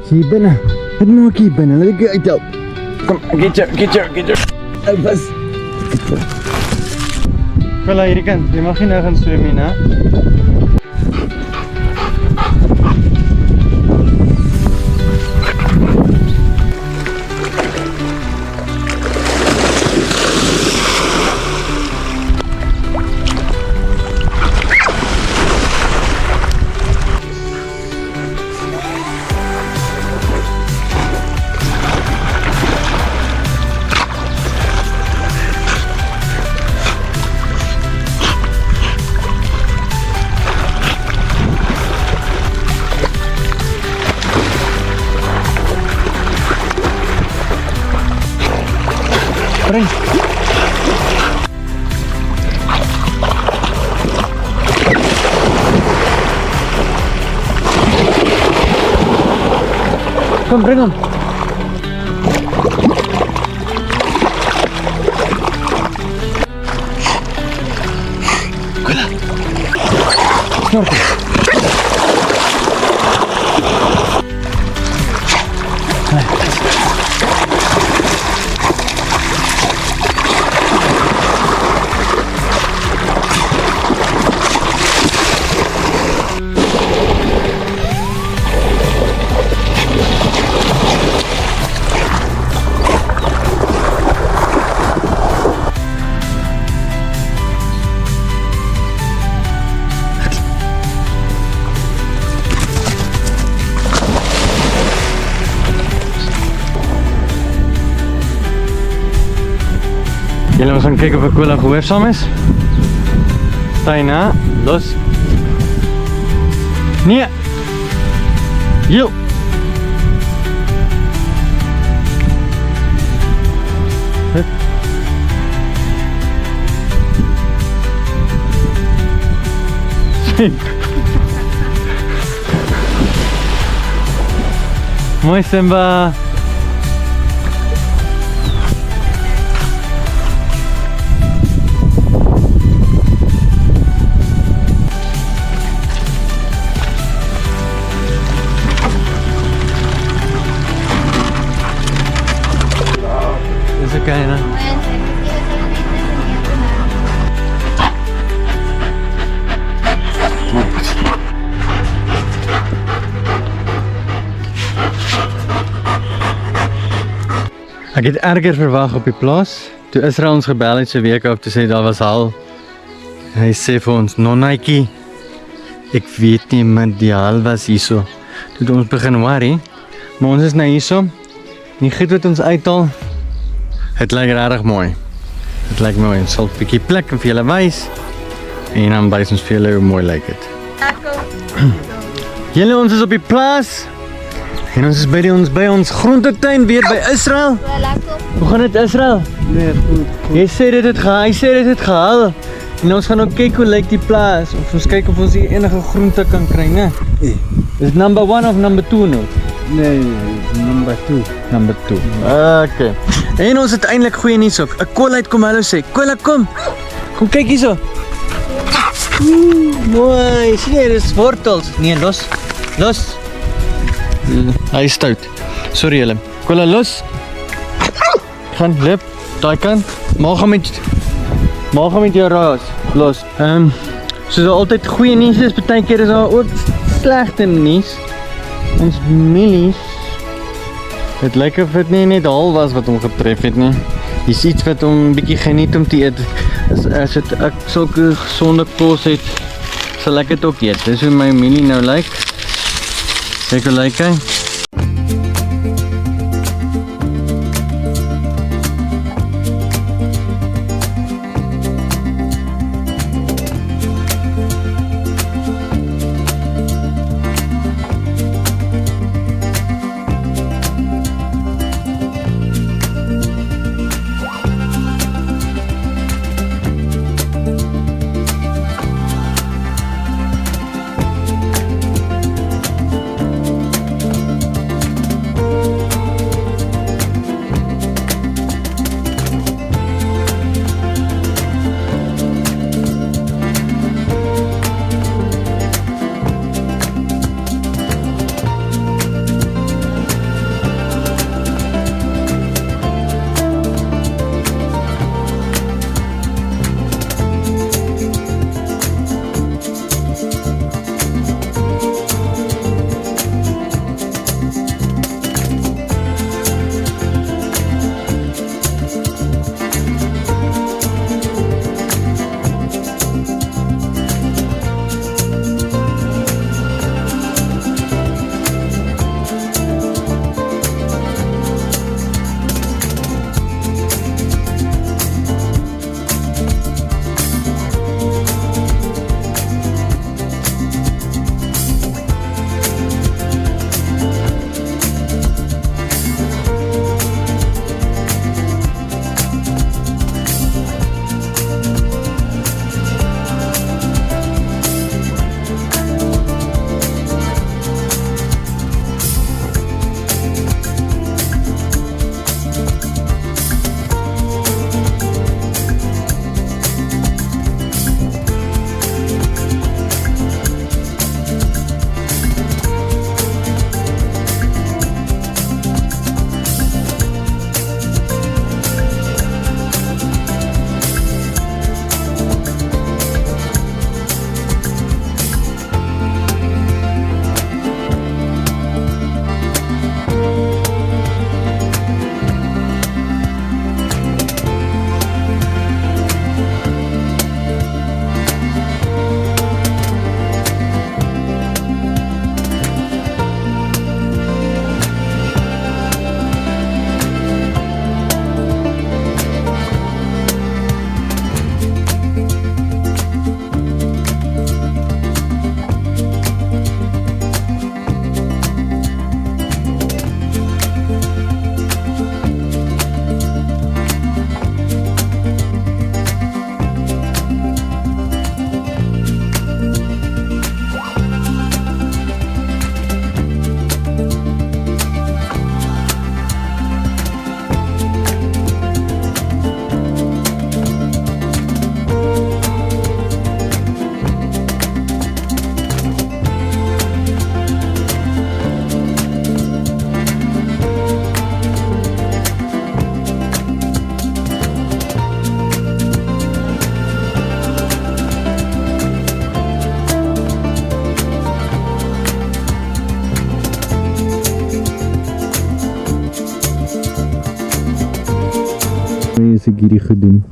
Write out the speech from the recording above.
Sieben na. Het moet kippen na. Laat ik uit. Kom, get you. Pas. Wel hier kan. Je mag nie gaan swem nie, né? Bring. Kom, bring hem. Snorkel. Jullie ons gaan kijken of Aquila gehoorzaam is. Taina, los. Nee. Yo. Hup. Mooi Simba. Kaya na. Ek het erger verwag op die plaas. Toe Israel ons gebel het so week op te sê daar was al. Hy sê vir ons, "Nonnaitjie, ek weet nie maar die haal was hierso." Toe ons begin worry, maar ons is nou hierso. Die goed wat ons uithaal. Het lijkt erg mooi. Het lijkt mooi. Het zal een beetje plek vir julle wys. En dan wys ons vir julle hoe mooi lijkt het. Julle, ons is op die plaas. En ons is by ons groentetuin weer by Israel. Hoe gaan dit Israel? Nee, goed. Hy sê dit het gehaal. En ons gaan ook kyk hoe lyk die plaas. Of ons kyk of ons hier enige groente kan kry, né? Is number 1 of number 2 nou? Nee, number 2. Number 2. Okay. En ons het eintlik goeie nuus ook. 'n Kolla het kom hallo sê. Kolla kom. Kom kyk hierso. Mooi. Sien jy dis wortels? Nee, los. Los. Hy is stout. Sorry julle. Kolla los. Gaan lip daai kant. Maak hom met jou raas. Los. Soos altyd goeie nuus is, baie keer is daar ook slegte nuus. Ons mielies. Het lyk of dit nie net hal was wat hom getref het nie. Dis iets wat hom 'n bietjie geniet om te eet. As dit ek sulke gesonde kos het, sal ek dit ook eet. Dis hoe my mielie nou lyk. Kyk hoe lyk hy. as ek hierdie goed doen.